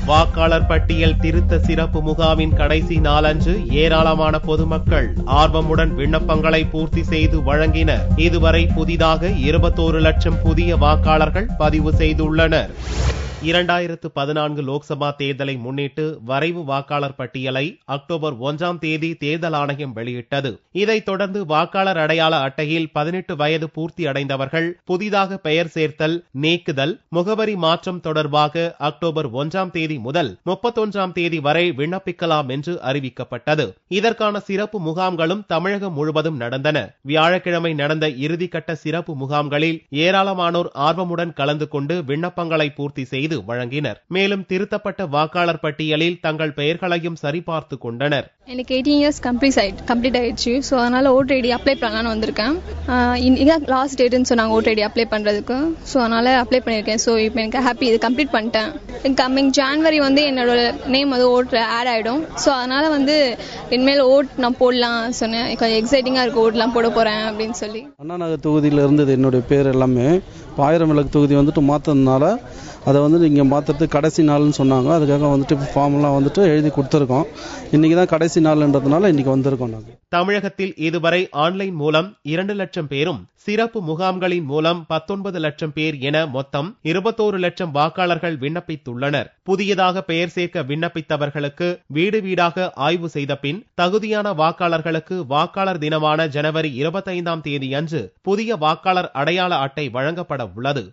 வாக்காளர் பட்டியல் திருத்த சிறப்பு முகாமின் கடைசி நாளன்று ஏராளமான பொதுமக்கள் ஆர்வமுடன் விண்ணப்பங்களை பூர்த்தி செய்து வழங்கினர். இதுவரை புதிதாக 21 லட்சம் புதிய வாக்காளர்கள் பதிவு செய்துள்ளனர். 2014 லோக்சபா தேர்தலை முன்னிட்டு வரைவு வாக்காளர் பட்டியலை அக்டோபர் 1ஆம் தேதி தேர்தல் ஆணையம் வெளியிட்டது. இதைத் தொடர்ந்து வாக்காளர் அடையாள அட்டையில் 18 வயது பூர்த்தி அடைந்தவர்கள் புதிதாக பெயர் சேர்த்தல், நீக்குதல், முகவரி மாற்றம் தொடர்பாக அக்டோபர் 1ஆம் தேதி முதல் 31ஆம் தேதி வரை விண்ணப்பிக்கலாம் என்று அறிவிக்கப்பட்டது. இதற்கான சிறப்பு முகாம்களும் தமிழகம் முழுவதும் நடந்தன. வியாழக்கிழமை நடந்த இறுதிக்கட்ட சிறப்பு முகாம்களில் ஏராளமானோர் ஆர்வமுடன் கலந்து கொண்டு விண்ணப்பங்களை பூர்த்தி செய்து வழங்கினர். மேலும் திருத்தப்பட்ட வாக்காளர் பட்டியலில் தங்கள் பெயர்களையும் சரிபார்த்து கொண்டனர். எனக்கு 18 இயர்ஸ் கம்ப்ளீட் ஆயிடுச்சு. ஸோ அதனால ஓட்டர் ஐடி அப்ளை பண்ணலான்னு வந்திருக்கேன். இதான் லாஸ்ட் டேட்னு சொன்னாங்க ஓட்டர் ஐடி அப்ளை பண்றதுக்கு. ஸோ அதனால அப்ளை பண்ணியிருக்கேன். ஸோ இப்போ எனக்கு ஹாப்பி, இது கம்ப்ளீட் பண்ணிட்டேன். கம்மிங் ஜான்வரி என்னோட நேம் ஓட்டர் ஆட் ஆயிடும். ஸோ அதனால இனிமேல் ஓட் நான் போடலாம் சொன்னேன். கொஞ்சம் எக்ஸைட்டிங்கா இருக்கு, ஓட்லாம் போட போறேன் அப்படின்னு சொல்லி. அண்ணா நகர் தொகுதியில் இருந்தது என்னுடைய பேர் எல்லாமே. 1000 விளக்கு தொகுதி மாற்றதுனால அதை இங்கே மாற்றுறதுக்கு கடைசி நாள்னு சொன்னாங்க. அதுக்காக ஃபார்ம்லாம் எழுதி கொடுத்துருக்கோம். இன்னைக்கு தான் கடைசி நாள்ன்றதுனால இன்னைக்கு வந்திருக்கோம். நாங்கள் தமிழகத்தில் இதுவரை ஆன்லைன் மூலம் 2 லட்சம் பேரும், சிறப்பு முகாம்களின் மூலம் 19 லட்சம் பேர் என மொத்தம் 21 லட்சம் வாக்காளர்கள் விண்ணப்பித்துள்ளனர். புதியதாக பெயர் சேர்க்க விண்ணப்பித்தவர்களுக்கு வீடு வீடாக ஆய்வு செய்த பின் தகுதியான வாக்காளர்களுக்கு வாக்காளர் தினமான ஜனவரி 25ஆம் தேதி அன்று புதிய வாக்காளர் அடையாள அட்டை வழங்கப்பட உள்ளது.